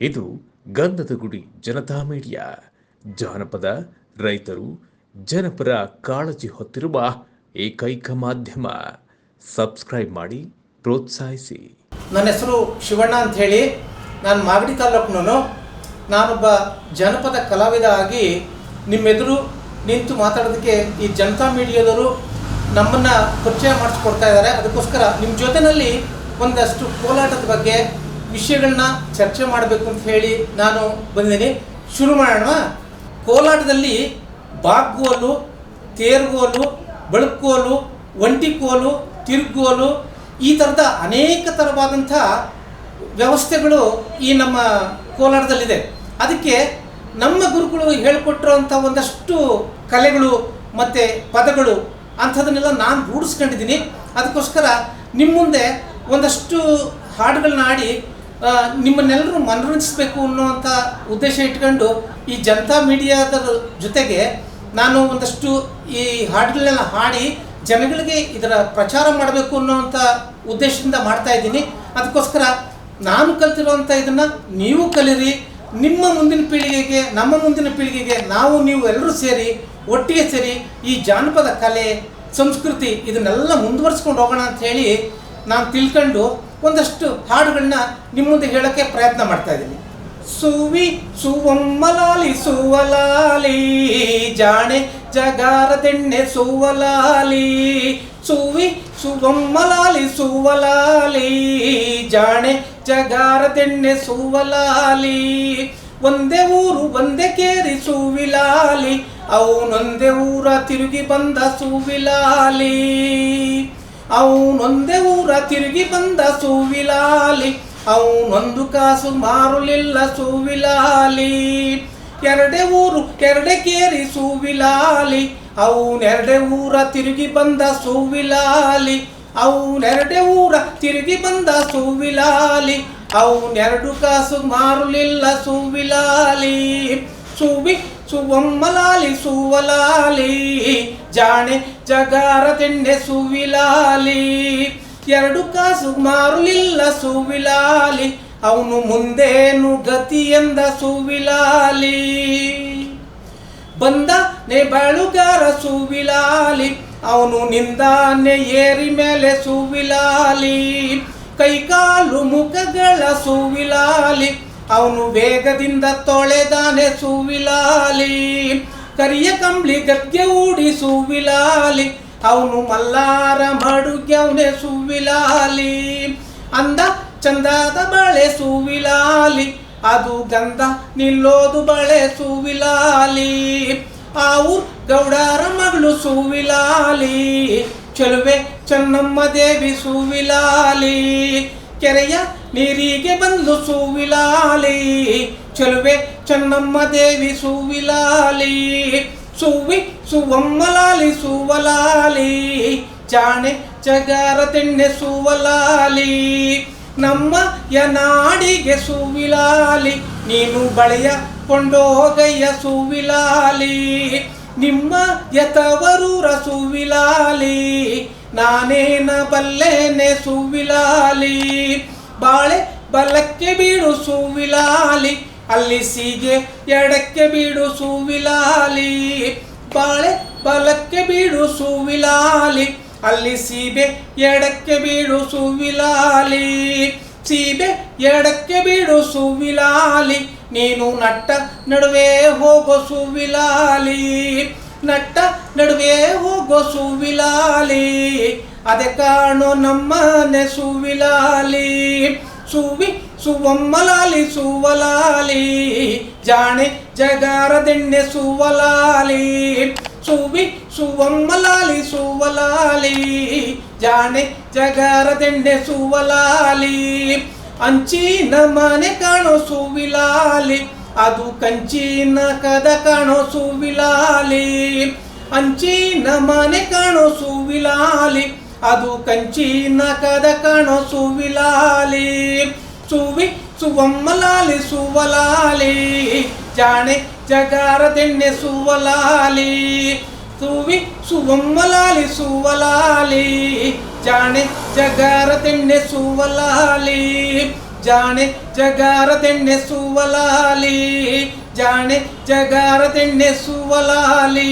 ಇದು ಗಂಧದ ಗುಡಿ ಜನತಾ ಮೀಡಿಯಾ. ಜಾನಪದ, ರೈತರು, ಜನಪರ ಕಾಳಜಿ ಹೊತ್ತಿರುವ ಏಕೈಕ ಮಾಧ್ಯಮ. ಸಬ್ಸ್ಕ್ರೈಬ್ ಮಾಡಿ, ಪ್ರೋತ್ಸಾಹಿಸಿ. ನನ್ನ ಹೆಸರು ಶಿವಣ್ಣ ಅಂತ ಹೇಳಿ, ನಾನು ಮಾಗಡಿ ತಾಲೂಕಿನವನು. ನಾನೊಬ್ಬ ಜನಪದ ಕಲಾವಿದ ಆಗಿ ನಿಮ್ಮೆದುರು ನಿಂತು ಮಾತಾಡೋದಕ್ಕೆ ಈ ಜನತಾ ಮೀಡಿಯಾದವರು ನಮ್ಮನ್ನು ಪರಿಚಯ ಮಾಡಿಸ್ಕೊಡ್ತಾ ಇದ್ದಾರೆ. ಅದಕ್ಕೋಸ್ಕರ ನಿಮ್ಮ ಜೊತೆಯಲ್ಲಿ ಒಂದಷ್ಟು ಕೋಲಾಟದ ಬಗ್ಗೆ ವಿಷಯಗಳನ್ನ ಚರ್ಚೆ ಮಾಡಬೇಕು ಅಂತ ಹೇಳಿ ನಾನು ಬಂದಿದ್ದೀನಿ. ಶುರು ಮಾಡೋಣ. ಕೋಲಾಟದಲ್ಲಿ ಬಾಗ್ಗೋಲು, ತೇರ್ಗೋಲು, ಬಳುಕೋಲು, ಒಂಟಿಕೋಲು, ತಿರುಗೋಲು, ಈ ಥರದ ಅನೇಕ ಥರವಾದಂಥ ವ್ಯವಸ್ಥೆಗಳು ಈ ನಮ್ಮ ಕೋಲಾಟದಲ್ಲಿದೆ. ಅದಕ್ಕೆ ನಮ್ಮ ಗುರುಗಳು ಹೇಳಿಕೊಟ್ಟಿರೋಂಥ ಒಂದಷ್ಟು ಕಲೆಗಳು ಮತ್ತು ಪದಗಳು ಅಂಥದನ್ನೆಲ್ಲ ನಾನು ರೂಢಿಸ್ಕೊಂಡಿದ್ದೀನಿ. ಅದಕ್ಕೋಸ್ಕರ ನಿಮ್ಮ ಮುಂದೆ ಒಂದಷ್ಟು ಹಾಡುಗಳನ್ನ ಆಡಿ ನಿಮ್ಮನ್ನೆಲ್ಲರೂ ಮನರಂಜಿಸಬೇಕು ಅನ್ನುವಂಥ ಉದ್ದೇಶ ಇಟ್ಕೊಂಡು ಈ ಜನತಾ ಮೀಡಿಯಾದ ಜೊತೆಗೆ ನಾನು ಒಂದಷ್ಟು ಈ ಹಾಡುಗಳನ್ನೆಲ್ಲ ಹಾಡಿ ಜನಗಳಿಗೆ ಇದರ ಪ್ರಚಾರ ಮಾಡಬೇಕು ಅನ್ನೋವಂಥ ಉದ್ದೇಶದಿಂದ ಮಾಡ್ತಾ ಇದ್ದೀನಿ. ಅದಕ್ಕೋಸ್ಕರ ನಾನು ಕಲ್ತಿರೋವಂಥ ಇದನ್ನು ನೀವು ಕಲೀರಿ. ನಿಮ್ಮ ಮುಂದಿನ ಪೀಳಿಗೆಗೆ, ನಮ್ಮ ಮುಂದಿನ ಪೀಳಿಗೆಗೆ ನಾವು ನೀವು ಎಲ್ಲರೂ ಸೇರಿ ಒಟ್ಟಿಗೆ ಸೇರಿ ಈ ಜಾನಪದ ಕಲೆ, ಸಂಸ್ಕೃತಿ ಇದನ್ನೆಲ್ಲ ಮುಂದುವರಿಸ್ಕೊಂಡು ಹೋಗೋಣ ಅಂತ ಹೇಳಿ ನಾನು ತಿಳ್ಕೊಂಡು ಒಂದಷ್ಟು ಹಾಡುಗಳನ್ನ ನಿಮ್ಮ ಮುಂದೆ ಹೇಳೋಕ್ಕೆ ಪ್ರಯತ್ನ ಮಾಡ್ತಾ ಇದ್ದೀನಿ. ಸುವಿ ಸುವಮ್ಮಲಾಲಿ ಸುವಲಾಲಿ ಜಾಣೆ ಜಗಾರದೆಣ್ಣೆ ಸುವಲಾಲಿ, ಸುವಿ ಸುವಮ್ಮಲಾಲಿ ಸುವಲಾಲಿ ಜಾಣೆ ಜಗಾರದೆಣ್ಣೆ ಸುವಲಾಲಿ, ಒಂದೇ ಊರು ಒಂದೇ ಕೇರಿ ಸುವಿಲಾಲಿ ಅವನೊಂದೇ ಊರ ತಿರುಗಿ ಬಂದ ಸುವಿಲಾಲಿ, ಅವನೊಂದೇ ಊರ ತಿರುಗಿ ಬಂದ ಸುವಿಲಾಲಿ, ಅವನೊಂದು ಕಾಸು ಮಾರುಲಿಲ್ಲ ಸುವಿಲಾಲಿ, ಎರಡೇ ಊರು ಎರಡೇ ಕೇರಿ ಸುವಿಲಾಲಿ ಅವನೆರಡೇ ಊರ ತಿರುಗಿ ಬಂದ ಸುವಿಲಾಲಿ, ಅವನೆರಡೇ ಊರ ತಿರುಗಿ ಬಂದ ಸುವಿಲಾಲಿ, ಅವನೆರಡು ಕಾಸು ಮಾರುಲಿಲ್ಲ ಸುವಿಲಾಲಿ, ಸುವಿ ಸುವಮ್ಮಲಾಲಿ ಸುವಲಾಲಿ ಜಾಣೆ ಜಗಾರದೆಣ್ಣೆ ಸುವಿಲಾಲಿ, ಎರಡು ಕಾಸು ಮಾರುಲಿಲ್ಲ ಸುವಿಲಾಲಿ ಅವನು ಮುಂದೇನು ಗತಿ ಎಂದ ಸುವಿಲಾಲಿ, ಬಂದನೆ ಬಾಳುಗಾರ ಸುವಿಲಾಲಿ ಅವನು ನಿಂದಾನೆ ಏರಿ ಮೇಲೆ ಸುವಿಲಾಲಿ, ಕೈಕಾಲು ಮುಖಗಳ ಸುವಿಲಾಲಿ ಅವನು ವೇಗದಿಂದ ತೊಳೆದಾನೆ ಸುವಿಲಾಲಿ, ಕರಿಯ ಕಂಬ್ಳಿ ಗದ್ಗೆ ಊಡಿ ಸುವಿಲಾಲಿ ಅವನು ಮಲ್ಲಾರ ಮಡುಗ್ಯವನೆ ಸುವಿಲಾಲಿ, ಅಂದ ಚಂದದ ಬಳೆ ಸುವಿಲಾಲಿ ಅದು ಗಂಧ ನಿಲ್ಲೋದು ಬಳೆ ಸುವಿಲಾಲಿ, ಆವು ಗೌಡರ ಮಗಳು ಸುವಿಲಾಲಿ ಚೆಲುವೆ ಚೆನ್ನಮ್ಮ ದೇವಿ ಸುವಿಲಾಲಿ, ಕೆರೆಯ ನೀರಿಗೆ ಬಂದು ಸುವಿಲಾಲಿ ಚೆಲುವೆ ಚೆನ್ನಮ್ಮ ದೇವಿ ಸುವಿಲಾಲಿ, ಸುವಿ ಸುವಮ್ಮಲಾಲಿ ಸುವಲಾಲಿ ಜಾಣೆ ಜಗಾರದೆಣ್ಣೆ ಸುವಲಾಲಿ, ನಮ್ಮ ಯನಾಡಿಗೆ ಸುವಿಲಾಲಿ ನೀನು ಬಳೆಯ ಕೊಂಡೋಗಯ್ಯ ಸುವಿಲಾಲಿ, ನಿಮ್ಮ ಯತವರೂರ ಸುವಿಲಾಲಿ ನಾನೇನ ಬಲ್ಲೇನೆ ಸುವಿಲಾಲಿ, ಬಾಳೆ ಬಲಕ್ಕೆ ಬೀಡು ಸುವಿಲಾಲಿ ಅಲ್ಲಿ ಸೀಗೆ ಎಡಕ್ಕೆ ಬೀಡು ಸುವಿಲಾಲಿ, ಬಾಳೆ ಬಲಕ್ಕೆ ಬೀಡು ಸುವಿಲಾಲಿ ಅಲ್ಲಿ ಸೀಬೆ ಎಡಕ್ಕೆ ಬೀಡು ಸುವಿಲಾಲಿ, ಸೀಬೆ ಎಡಕ್ಕೆ ಬೀಡು ಸುವಿಲಾಲಿ ನೀನು ನಟ್ಟ ನಡುವೆ ಹೋಗೋ ಸುವಿಲಾಲಿ, ನಟ್ಟ ನಡುವೆ ಹೋಗೋ ಸುವಿಲಾಲಿ ಅದೇ ಕಾಣೋ ನಮ್ಮನೆ ಸುವಿಲಾಲಿ, ಸುವಿ ಸುವಮ್ಮಲಾಲಿ ಸುವಲಾಲಿ ಜಾಣೆ ಜಗಾರದೆಣ್ಣೆ ಸುವಲಾಲಿ, ಸುವಿ ಸುವಮ್ಮಲಾಲಿ ಸುವಲಾಲಿ ಜಾಣೆ ಜಗಾರದೆಣ್ಣೆ ಸುವಲಾಲಿ, ಅಂಚಿನ ಮನೆ ಕಾಣೋ ಸುವಿಲಾಲಿ ಅದು ಕಂಚಿನ ಕದ ಕಾಣೋ ಸುವಿಲಾಲಿ, ಅಂಚಿನ ಮನೆ ಕಾಣೋ ಸುವಿಲಾಲಿ ಅದು ಕಂಚಿನ ಕದ ಕಾಣೋ ಸುವಿಲಾಲಿ, ಸುವಿ ಸುವಮ್ಮಲಾಲಿ ಸುವಲಾಲಿ ಜಾಣೆ ಜಗಾರದೆಣ್ಣೆ ಸುವಲಾಲಿ, ಸುವಿ ಸುವಮ್ಮಲಾಲಿ ಸುವಲಾಲಿ ಜಾಣೆ ಜಗಾರದೆಣ್ಣೆ ಸುವಲಾಲಿ, ಜಾಣೆ ಜಗಾರ ತೆಣ್ಣೆ ಸುವಲಾಲಿ, ಜಾಣೆ ಜಗಾರ ತೆಣ್ಣೆ ಸುವಲಾಲಿ.